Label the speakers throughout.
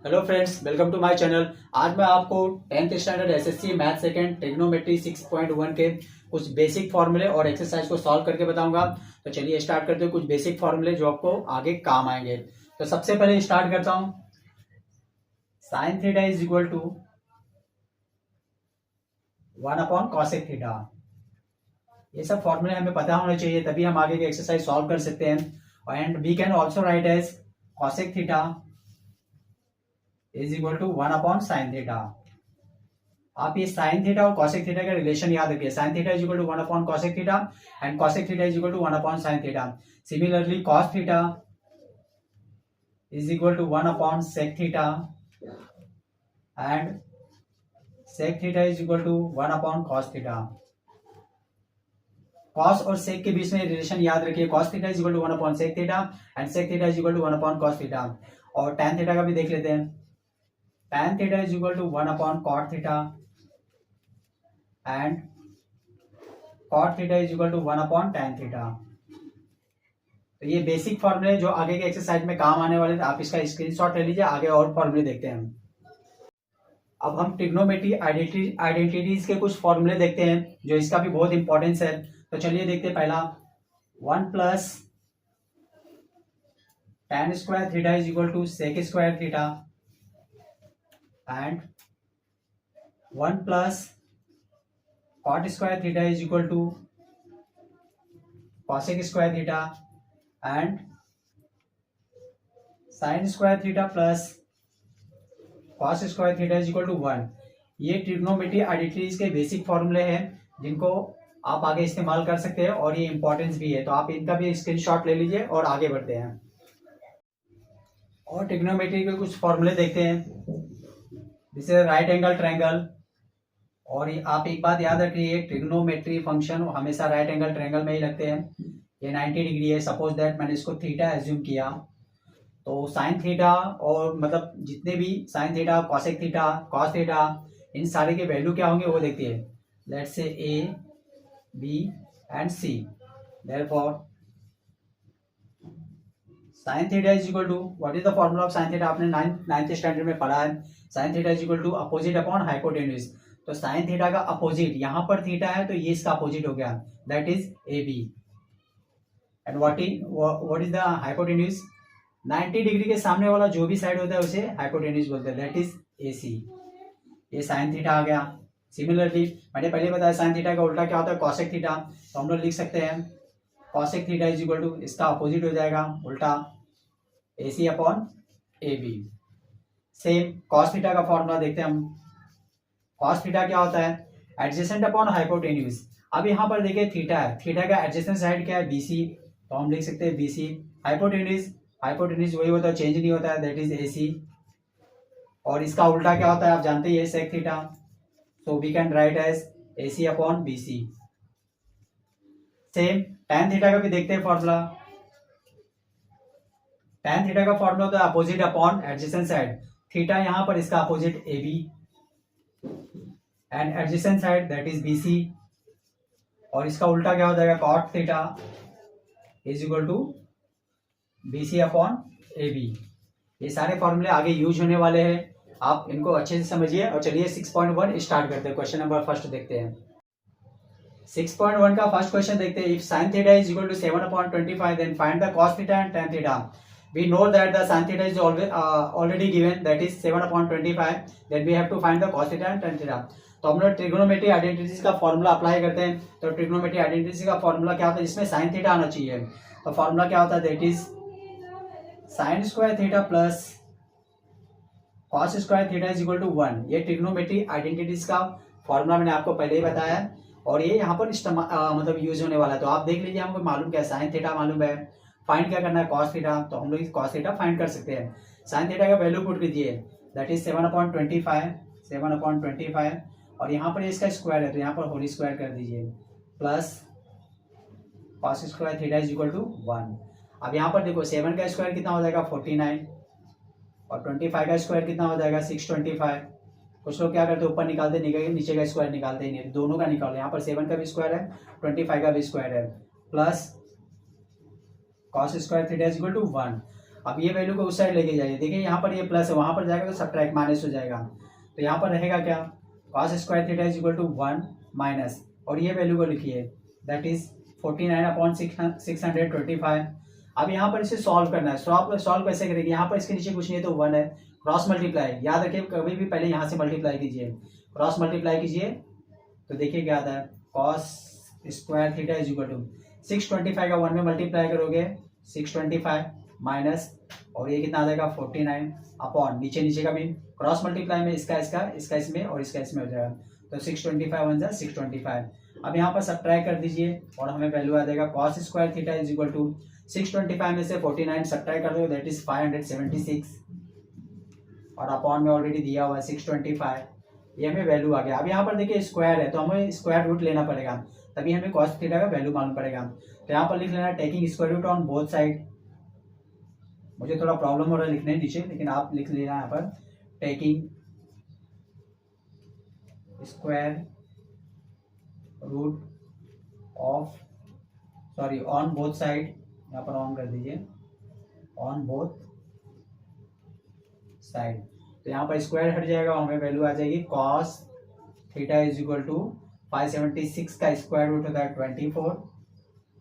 Speaker 1: Hello friends, welcome to my channel. आज मैं आपको 10th standard SSC math second trigonometry 6.1 के कुछ बेसिक फॉर्मूले और एक्सरसाइज को सॉल्व करके बताऊंगा। तो चलिए स्टार्ट करते हैं। कुछ बेसिक फॉर्मूले जो आपको आगे काम आएंगे। तो सबसे पहले स्टार्ट करता हूं। Sine theta is equal to 1/cosec theta. ये सब फॉर्मूले हमें पता होने चाहिए, तभी हम आगे की एक्सरसाइज सॉल्व कर सकते हैं। And we can also write as cosec theta is equal to 1/sin theta. आप ये साइन थीटा और कॉसेक थीटा का रिलेशन याद रखिए। Sine theta is equal to 1/cosec theta and cosec theta is equal to 1/sin theta. Similarly cos theta is equal to 1/sec theta and sec theta is equal to 1/cos theta. cos और sec के बीच में relation याद रखिए। cos theta is equal to 1/sec theta and sec theta is equal to 1/cos theta. और tan theta का भी देख लेते हैं। tan theta is equal to 1/cot theta and cot theta is equal to 1/tan theta. तो ये basic फॉर्मूले जो आगे के एक्सरसाइज में काम आने वाले थे, आप इसका स्क्रीनशॉट ले लीजिए। आगे और फॉर्मूले देखते हैं हम। अब हम ट्रिग्नोमेट्री आइडेंटिटीज के कुछ फॉर्मूले देखते हैं जो इसका भी बहुत इंपॉर्टेंस है। तो चलिए देखते हैं। पहला 1 + tan square theta is equal to sec square theta and 1 + cot square theta is equal to cosec square theta and sin square theta plus cos square theta is equal to 1। ये trigonometry identities के basic फॉर्मूले हैं जिनको आप आगे इस्तेमाल कर सकते हैं और ये इंपॉर्टेंस भी है। तो आप इनका भी स्क्रीनशॉट ले लीजिए और आगे बढ़ते हैं। और ट्रिग्नोमेट्री के कुछ फॉर्मूले देखते हैं, जैसे राइट एंगल ट्रायंगल। और आप एक बात याद रखिए, ट्रिग्नोमेट्री फंक्शन हमेशा राइट एंगल ट्रायंगल में ही लगते हैं। ये 90 डिग्री है। सपोज दैट मैंने इसको थीटा एज्यूम किया, तो साइन थीटा और मतलब जितने भी sine theta, cosec theta, cos theta, इन सारे के वैल्यू क्या होंगे वो देखते हैं। Let's say A, B and C. Therefore sine theta is equal to, what is the formula of sine theta? आपने नाइन्थ स्टैंडर्ड में पढ़ा है। Sine theta is equal to opposite upon hypotenuse. तो साइन थीटा का opposite, यहां पर theta है तो ये इसका अपोजिट हो गया, that is A B. And what is the hypotenuse? 90 degree के सामने वाला जो भी साइड होता है उसे हाइपोटेन्यूज बोलते हैं, दैट इज ए सी। ये साइन थीटा आ गया। सिमिलरली मैंने पहले बताया साइन थीटा का उल्टा क्या होता है, कॉसेक थीटा। तो हम लोग लिख सकते हैं cosec theta is equal to, इसका अपोजिट हो जाएगा उल्टा, A C upon A B. Same cos theta का फॉर्मूला देखते हैं हम। कॉस थीटा क्या होता है, एडजेसेंट अपॉन हाइपोटेन्यूज। अब यहाँ पर देखिए थीटा है, थीटा का एडजेसेंट साइड क्या है, बीसी। तो हम लिख सकते हैं बीसी। हाइपोटेन्यूज वही होता है, चेंज नहीं होता है, दैट इज एसी। और इसका उल्टा क्या होता है आप जानते ही है, sec theta. So we can write as AC upon BC. Same tan theta का भी देखते हैं फॉर्मूला। tan थीटा का फॉर्मूला होता है opposite upon adjacent side. Theta यहां पर इसका opposite A B and adjacent side that is B C. और इसका उल्टा क्या हो जाएगा, cot theta is equal to B C upon A B. ये सारे फॉर्मूले आगे यूज होने वाले हैं, आप इनको अच्छे से समझिए। और चलिए 6.1 स्टार्ट करते हैं। क्वेश्चन नंबर फर्स्ट देखते हैं। 6.1 का फर्स्ट क्वेश्चन देखते हैं। If sin theta is equal to 7/25 then find the cos theta and tan theta. We know that the sin theta is already given, that is 7/25. Then we have to find the cos theta and tan theta. तो हम लोग trigonometry identities का formula apply करते हैं। तो trigonometry identities का formula क्या होता है, जिसमें साइन थीटा आना चाहिए। तो फॉर्मूला क्या होता है, that is sine square theta plus cos square theta is equal to 1। ये ट्रिग्नोमेट्री आइडेंटिटीज का फॉर्मूला मैंने आपको पहले ही बताया है और ये यहाँ पर मतलब यूज होने वाला है। तो आप देख लीजिए, हमको मालूम क्या है, साइन थीटा मालूम है, फाइंड क्या करना है, कॉस थीटा। तो हम लोग कॉस थीटा फाइंड कर सकते हैं। साइन थीटा का वैल्यू पुट कीजिए, दैट इज 7/25 और यहाँ पर इसका स्क्वायर है तो यहाँ पर होल स्क्वायर कर दीजिए, plus cos square theta is equal to 1। अब यहाँ पर देखो 7 का स्क्वायर कितना हो जाएगा 49 और 25 का स्क्वायर कितना हो जाएगा 625। कुछ लोग क्या करते हैं, ऊपर निकालते नीचे का स्क्वायर निकालते ही नहीं, दोनों का निकालो। यहाँ पर 7 का भी स्क्वायर है, 25 का भी स्क्वायर है, plus cos square theta is equal to 1। अब ये वैल्यू को उस साइड लेके जाइए, देखिए यहाँ पर ये प्लस है, वहाँ पर जाएगा तो सब्ट्रैक्ट माइनस हो जाएगा, तो यहाँ पर रहेगा क्या, cos square theta is equal to 1 minus, और ये वैल्यू को लिखिए दैट इज 49/625। अब यहाँ पर इसे सॉल्व करना है, सॉल्व कैसे करेंगे, यहाँ पर इसके नीचे कुछ नहीं है तो 1 है, क्रॉस मल्टीप्लाई, याद रखिए कभी भी पहले यहाँ से मल्टीप्लाई कीजिए, क्रॉस मल्टीप्लाई कीजिए तो देखिए क्या आता है, cos square theta is equal to 625 का 1 में मल्टीप्लाई करोगे 625 माइनस, और ये कितना आ जाएगा 49 अपॉन, नीचे नीचे का भी क्रॉस मल्टीप्लाई में इसका इसमें और इसका इसमें हो जाएगा, तो 625 वन जा 625। अब यहाँ पर सब्ट्रैक्ट कर दीजिए और हमें वैल्यू आ जाएगा cos square theta is equal to 625 में से 49 सब्ट्रैक्ट कर दो दैट इज 576, और अपॉन में ऑलरेडी दिया हुआ है 625, ये हमें वैल्यू आ गया। अब यहाँ पर देखिए स्क्वायर है तो हमें स्क्वायर रूट लेना पड़ेगा, तभी हमें cos थीटा का वैल्यू मालूम पड़ेगा, तो यहाँ पर लिख लेना taking square root on both side, मुझे थोड़ा प्रॉब्लम हो रहा है लिखने नीचे, लेकिन आप लिख लेना यहाँ पर taking square root of on both side, यहाँ पर ऑन कर दीजिए, ऑन बोथ साइड, तो यहाँ पर स्क्वायर हट जाएगा, हमें वैल्यू आ जाएगी cos theta is equal to 576 का स्क्वायर रूट होता है 24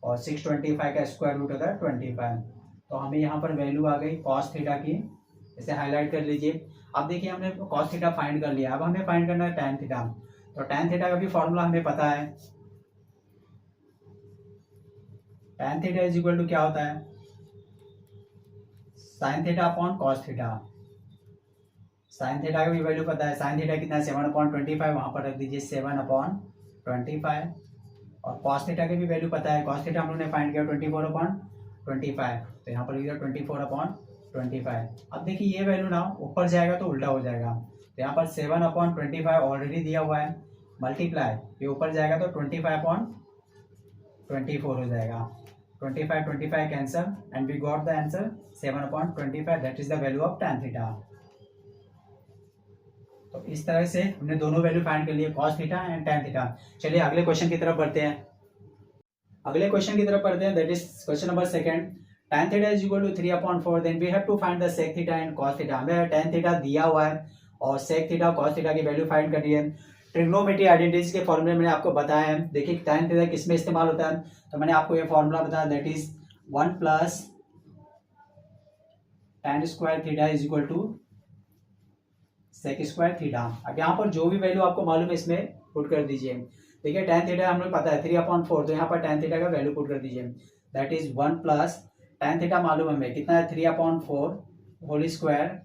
Speaker 1: और 625 का स्क्वायर रूट होता है 25, तो हमें यहाँ पर वैल्यू आ गई cos थीटा की, इसे हाईलाइट कर लीजिए। अब देखिए हमने cos थीटा फाइंड कर लिया, अब हमें फाइंड करना है tan थीटा, तो tan थीटा का भी फॉर्मूला हमें पता है, tan theta is equal to क्या होता है, sin theta upon cos theta, sin theta का भी वैल्यू पता है, sin थीटा कितना है 7/25, वहां पर रख दीजिए 7/25, और cos थीटा की भी वैल्यू पता है, cos थीटा हम लोग ने फाइंड किया 24/25, तो यहाँ पर लिख दिया 24/25। अब देखिए ये वैल्यू ना ऊपर जाएगा तो उल्टा हो जाएगा, तो यहाँ पर 7/25 ऑलरेडी दिया हुआ है, मल्टीप्लाई ये ऊपर जाएगा तो 25/24 हो जाएगा, 25 cancel and we got the answer 7/25, that is the value of tan theta. तो इस तरह से हमने दोनों वैल्यू फाइंड कर लिए, cos theta and tan theta. चलिए अगले क्वेश्चन की तरफ बढ़ते हैं, that is question number 2, tan theta is equal to 3/4, then we have to find the sec theta and cos theta. हमें tan थीटा दिया हुआ है और sec थीटा cos थीटा की वैल्यू फाइंड करनी है। ट्रिग्नोमेट्री आइडेंटिटीज के फॉर्मूले मैंने आपको बताया है, देखिए tan थीटा किस में इस्तेमाल होता है, तो मैंने आपको ये फॉर्मूला बताया that is 1 plus tan square theta is equal to sec square theta. अब यहाँ पर जो भी वैल्यू आपको मालूम है इसमें पुट कर दीजिए, देखिए tan थीटा हम लोग पता है 3/4, तो यहाँ पर tan थीटा का वैल्यू पुट कर दीजिए that is 1 plus tan theta मालूम हमें कितना है 3/4 whole square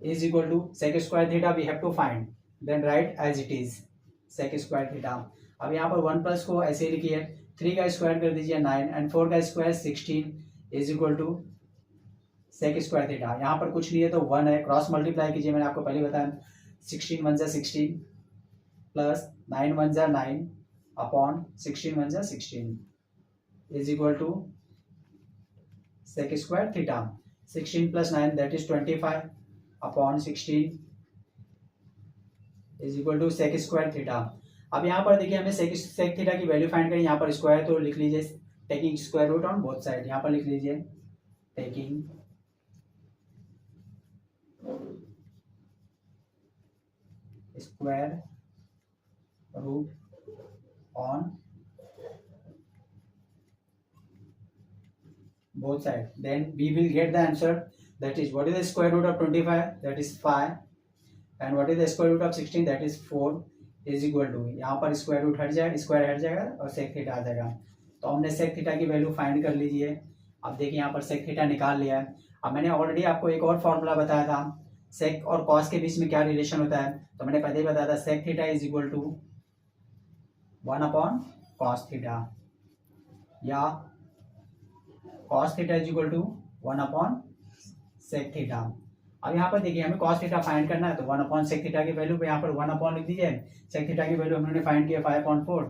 Speaker 1: is equal to sec square theta we have to find, then write as it is sec square theta. अब यहाँ पर 1 प्लस को ऐसे ही लिखिए, 3 का स्क्वायर कर दीजिए 9 एंड 4 का square 16 is equal to sec square theta. यहाँ पर कुछ नहीं है तो 1 है, क्रॉस मल्टीप्लाई कीजिए, मैंने आपको पहले बताया 16 1 जा 16 प्लस 9 1 जा 9 अपॉन 16 1 जा 16 is equal to sec square theta. 16 plus 9 that is 25 upon 16 is equal to sec square theta. अब यहाँ पर देखिए हमें sec थीटा की वैल्यू फाइंड करें, यहाँ पर स्क्वायर तो लिख लीजिए taking square root on both side, यहाँ पर लिख लीजिए taking square root on both side, then we will get the answer, that is what is the square root of 25, that is 5, and what is the square root of 16, that is 4 is equal to, यहाँ पर square root हट जाएगा, square हट जाएगा और sec theta आ जाएगा, तो हमने sec थीटा की वैल्यू फाइंड कर लीजिए। अब देखिए यहाँ पर sec थीटा निकाल लिया है। अब मैंने ऑलरेडी आपको एक और फॉर्मूला बताया था sec और cos के बीच में क्या रिलेशन होता है, तो मैंने पहले ही बताया था sec theta is equal to 1/cos theta, या cos theta is equal to 1/sec theta. अब यहाँ पर देखिए हमें cos थीटा फाइंड करना है, तो 1/sec थीटा की वैल्यू पे यहाँ पर 1 लिख दीजिए, sec थीटा की वैल्यू हमने फाइंड किया 5/4,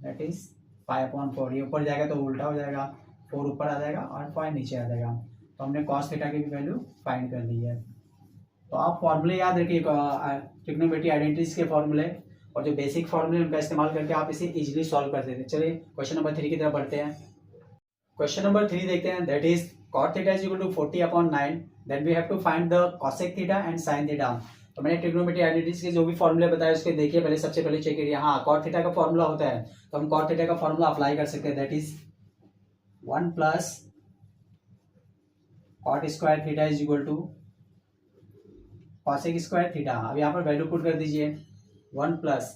Speaker 1: दैट इज 5/4, ये ऊपर जाएगा तो उल्टा हो जाएगा, 4 ऊपर आ जाएगा और 5 नीचे आ जाएगा, तो हमने cos थीटा की भी वैल्यू फाइंड कर ली है। तो आप फॉर्मूले याद रखिए, ट्रिग्नोमेट्री आइडेंटिटीज के फॉर्मूले और जो बेसिक फॉर्मूले उनका इस्तेमाल करके आप इसे इजीली सॉल्व कर देते हैं। चलिए क्वेश्चन नंबर 3 की तरफ बढ़ते हैं। क्वेश्चन नंबर 3 देखते हैं, that is cot theta is equal to 40/9, then we have to find the cosec theta and sin theta. तो मैंने ट्रिग्नोमेट्री आइडेंटिटीज के जो भी फॉर्मूले बताए उसके देखिए पहले, सबसे पहले चेक करिए। हाँ, cot थीटा का फॉर्मूला होता है, तो हम cot थीटा का फॉर्मूला अप्लाई कर सकते हैं, that is 1 plus cot square theta is equal to cosec square theta. अब यहाँ पर वैल्यू पुट कर दीजिए, 1 प्लस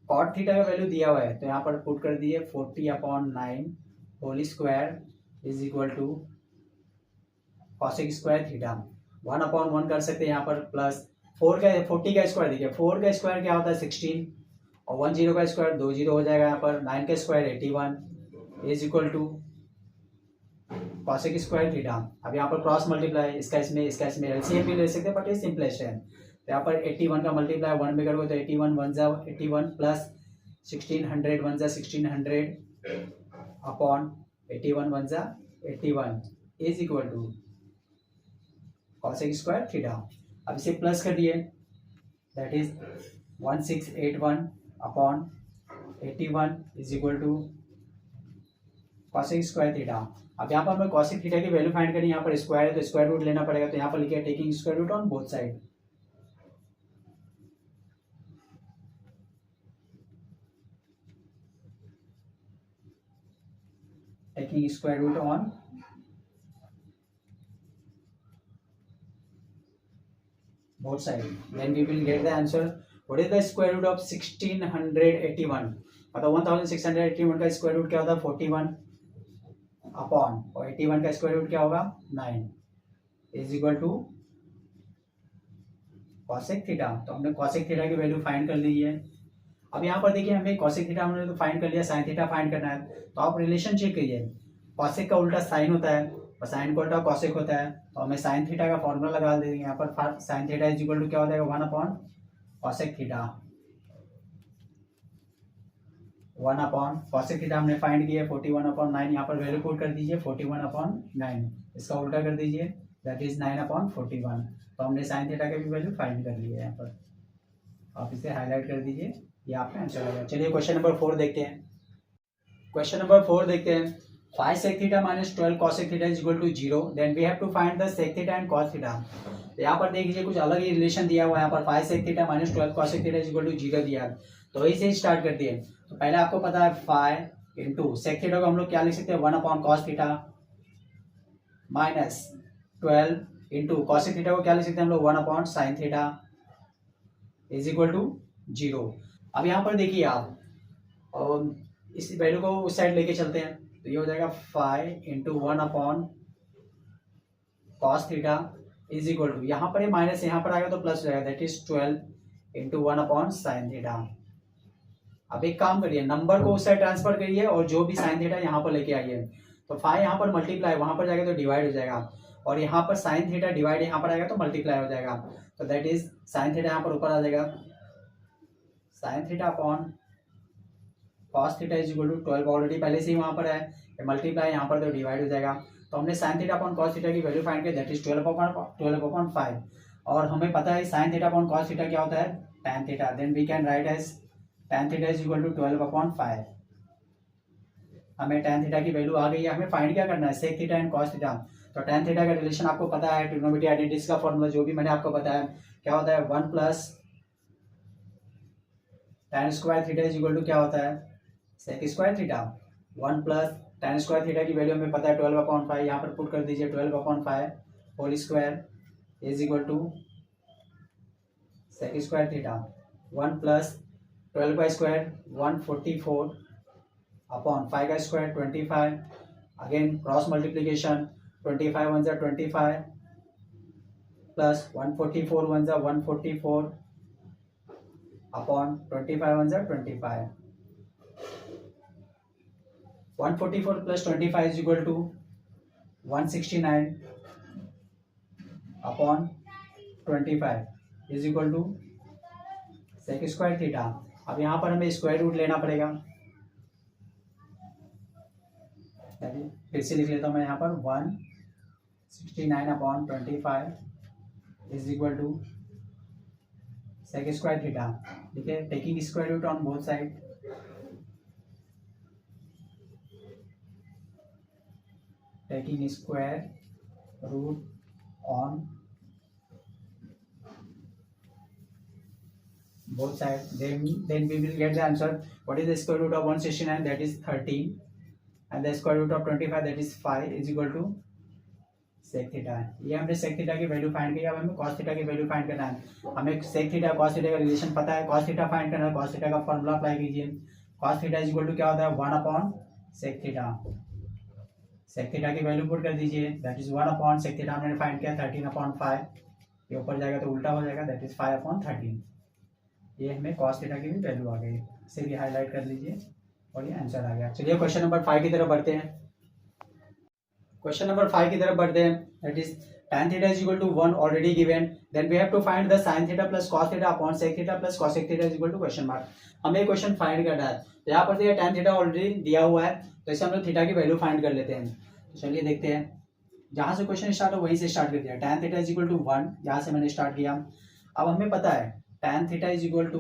Speaker 1: cot थीटा का वैल्यू दिया हुआ है तो यहाँ पर पुट कर दिए 40/9 whole square is equal to cosec square theta. 1/1 कर सकते हैं यहाँ पर, प्लस 40 का स्क्वायर देखिए, 4 का स्क्वायर क्या होता है 16, और 10 का स्क्वायर 2 0 हो जाएगा यहाँ पर, 9 का square 81 is equal to cosec square theta. अब यहाँ पर क्रॉस मल्टीप्लाई, इसका इसमें एलसीएम भी ले सकते हैं, बट ये सिंपलेस्ट है। तो यहाँ पर 81 का मल्टीप्लाई 1 में करोगे तो 81 1 जा 81 प्लस 1600 1 जा 1600 अपॉन 81 1 जा 81 is equal to cosec square theta. अब इसे प्लस कर दिए, that is 1681 upon 81 is equal to cosec square theta. अब यहाँ पर हमें cosec थीटा की वैल्यू फाइंड करनी है, यहाँ पर स्क्वायर है तो स्क्वायर रूट लेना पड़ेगा, तो यहाँ पर लिखिए taking square root on both side. Taking square root on both side, then we will get the answer. What is the square root of 1681? मतलब 1681 का स्क्वायर रूट क्या होता है 41 अपॉन, और 81 का स्क्वायर रूट क्या होगा 9 is equal to cosec theta. तो हमने cosec थीटा की वैल्यू फाइंड कर ली है। अब यहाँ पर देखिए हमें cosec थीटा हमने तो फाइंड कर लिया, sin थीटा फाइंड करना है, तो आप रिलेशन चेक करिए, cosec का उल्टा sin होता है और sin का उल्टा cosec होता है, तो हमें sin थीटा का फॉर्मूला लगा देंगे यहाँ पर, sin theta is equal to क्या हो जाएगा 1 upon cosec theta. 1 upon cosec theta हमने फाइंड किया 41/9, यहाँ पर वैल्यू पुट कर दीजिए 41/9, इसका उल्टा कर दीजिए दैट इज 9/41। तो हमने sin थीटा की भी वैल्यू फाइंड कर ली है यहाँ पर, आप इसे हाईलाइट कर दीजिए, ये आपका आंसर आएगा। चलिए क्वेश्चन नंबर 4 देखते हैं। क्वेश्चन नंबर 4 देखते हैं, 5 sec theta minus 12 cosec theta is equal to 0, then we have to find the sec theta and cos theta. तो यहाँ पर देख लीजिए कुछ अलग ही रिलेशन दिया हुआ है, यहाँ पर 5 sec theta minus 12 cosec theta is equal to 0 दिया है, तो इसे स्टार्ट कर दिए। तो पहले आपको पता है 5 इंटू sec थीटा को हम लोग क्या लिख सकते हैं 1 upon cos theta, minus 12 into cosec theta को क्या लिख सकते हैं हम लोग 1 upon sin theta is equal to 0। अब यहाँ पर देखिए आप, और इस वैल्यू को उस साइड लेके चलते हैं, तो ये हो जाएगा 5 into 1 upon cos theta is equal to, यहाँ पर ये माइनस यहाँ पर आएगा तो प्लस हो जाएगा, that is 12 into 1 upon sine theta. अब एक काम करिए, नंबर को उस साइड ट्रांसफर करिए और जो भी साइन थीटा यहाँ पर लेके आइए, तो 5 यहाँ पर मल्टीप्लाई वहां पर जाएगा तो डिवाइड हो जाएगा, और यहाँ पर साइन थीटा डिवाइड यहाँ पर आएगा तो मल्टीप्लाई हो जाएगा, तो दैट इज साइन थीटा यहाँ पर ऊपर आ जाएगा, sine theta upon cos theta is equal to 12, already पहले से ही वहां पर है, मल्टीप्लाई यहाँ पर तो डिवाइड हो जाएगा। तो हमने sine theta upon cos theta की वैल्यू फाइंड की, दैट इज 12/5, और हमें पता है sine theta upon cos theta क्या होता है tan theta, then we can write as tan theta is equal to 12/5। हमें tan थीटा की वैल्यू आ गई है, हमें फाइंड क्या करना है sec theta and cos theta. तो tan थीटा का रिलेशन आपको पता है, ट्रिग्नोमेट्री आइडेंटिटीज का फॉर्मूला जो भी मैंने आपको बताया क्या होता है 1 plus tan square theta is equal to क्या होता है sec square theta, 1 plus tan square theta की वैल्यू हमें पता है 12/5, यहाँ पर पुट कर दीजिए 12/5 whole square is equal to sec square theta, 1 plus 12 का स्क्वायर 144 अपॉन 5 का स्क्वायर 25, अगेन क्रॉस मल्टीप्लीकेशन 25 1 जा 25 प्लस 144 1 जा 144 अपॉन 25 1 जा 25, 144 plus 25 is equal to 169 upon 25 is equal to sec square theta. अब यहाँ पर हमें स्क्वायर रूट लेना पड़ेगा, फिर से लिख लेता हूँ मैं यहाँ पर 169 upon 25 is equal to sec square theta. ठीक है, taking square root on both side, taking square root on both sides, then we will get the answer. What is the square root of 169? That is 13, and the square root of 25, that is 5, is equal to sec theta है। ये हमने sec theta की value find की। अब हमें cos theta की value find करना है। हमें sec थीटा cos थीटा का रिलेशन पता है, cos थीटा फाइंड करना है। cos थीटा का फॉर्मूला अप्लाई कीजिए। cos theta is equal to क्या होता है, 1 upon sec theta. sec theta की वैल्यू पुट कर दीजिए, that is 1 upon sec theta हमने फाइंड किया 13 अपॉन 5। ये ऊपर जाएगा तो उल्टा हो जाएगा, दैट इज 5 अपॉन 13। ये हमें cos थीटा की भी वैल्यू आ गई। इसे भी हाईलाइट कर लीजिए और ये आंसर आ गया। चलिए क्वेश्चन नंबर 5 की तरफ बढ़ते हैं। क्वेश्चन नंबर 5 की तरफ बढ़ते हैं। That is tan theta is equal to 1 already given, then we have to find the sin theta plus cos theta upon sec theta plus cosec theta is equal to question mark. हमें question find करना है। तो यहाँ पर देखिए tan theta already दिया हुआ है, तो इसे हम लोग थीटा की वैल्यू फाइंड कर लेते हैं। तो चलिए देखते हैं, जहाँ से क्वेश्चन स्टार्ट हो वहीं से स्टार्ट कर दिया। tan theta is equal to 1, यहाँ से मैंने स्टार्ट किया। अब हमें पता है tan theta is equal to,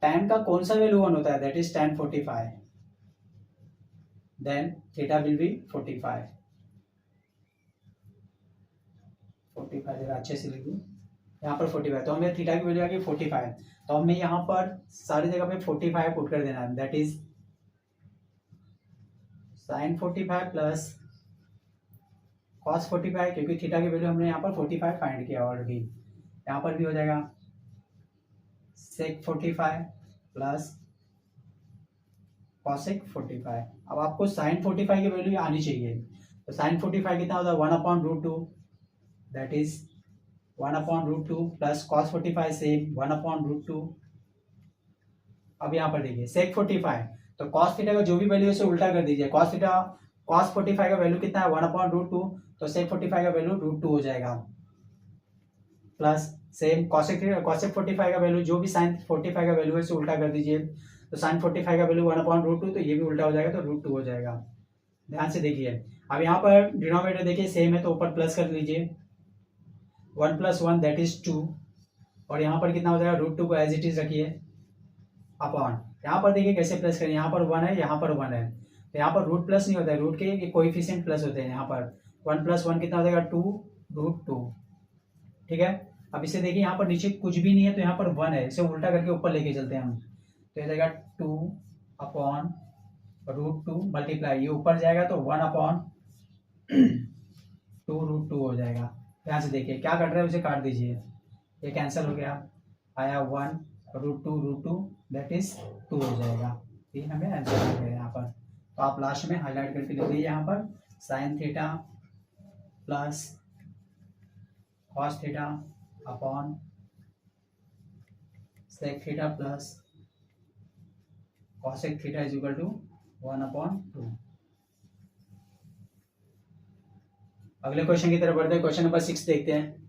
Speaker 1: tan का कौन सा वैल्यू 1 होता है, that is tan 45, then theta will be 45 जरा अच्छे से लिख दूं, यहाँ पर 45, तो हमें थीटा की वैल्यू आ गई 45। तो हमें यहाँ पर सारी जगह पे 45 पुट कर देना है, that is sin 45 plus cos 45, क्योंकि थीटा की वैल्यू हमने यहाँ पर 45 फाइंड किया ऑलरेडी। यहाँ पर भी हो जाएगा sec 45 प्लस cosec 45। अब आपको sin 45 की वैल्यू आनी चाहिए। तो sin 45 कितना होता है, 1 upon root 2, that is 1 upon root 2 plus cos 45 से 1 अपॉन रूट 2। अब यहाँ पर देखिए sec 45, तो cos थीटा का जो भी वैल्यू है उसे उल्टा कर दीजिए। cos 45 का वैल्यू कितना है, 1 अपॉन रूट 2, तो sec 45 का वैल्यू रूट 2 हो जाएगा, प्लस सेम cosec 45 का वैल्यू जो भी sin 45 का वैल्यू है उसे उल्टा कर दीजिए। तो sin 45 का वैल्यू 1 अपॉन रूट 2, तो ये भी उल्टा हो जाएगा, तो रूट 2 हो जाएगा। ध्यान से देखिए, अब यहाँ पर डिनोमिनेटर देखिए सेम है, तो ऊपर प्लस कर लीजिए, 1 प्लस 1 दैट इज 2, और यहाँ पर कितना हो जाएगा, रूट 2 को एज इट इज रखिए अपॉन, यहाँ पर देखिए कैसे प्लस करें, यहाँ पर 1 है, यहाँ पर 1 है, तो यहाँ पर रूट प्लस नहीं होता है, रूट के कोएफिशिएंट प्लस होते हैं। यहाँ पर 1 प्लस 1 कितना हो जाएगा, 2 रूट 2, ठीक है। अब इसे देखिए यहाँ पर नीचे कुछ भी नहीं है, तो यहाँ पर 1 है, इसे उल्टा करके ऊपर लेके चलते हैं हम, तो ये जाएगा 2 अपॉन रूट 2 मल्टीप्लाई, ये ऊपर जाएगा तो 1 अपॉन 2 रूट 2 हो जाएगा। ध्यान से देखिए क्या कट रहा है, उसे काट दीजिए, ये कैंसिल हो गया, आया 1 रूट 2 दैट इज 2 हो जाएगा। ये हमें आंसर आ गया यहाँ पर। तो आप लास्ट में हाईलाइट करके लिख दीजिए यहाँ पर sin theta plus cos theta upon sec theta plus cosec theta is equal to 1 upon 2। अगले क्वेश्चन की तरफ बढ़ते हैं। क्वेश्चन नंबर 6 देखते हैं।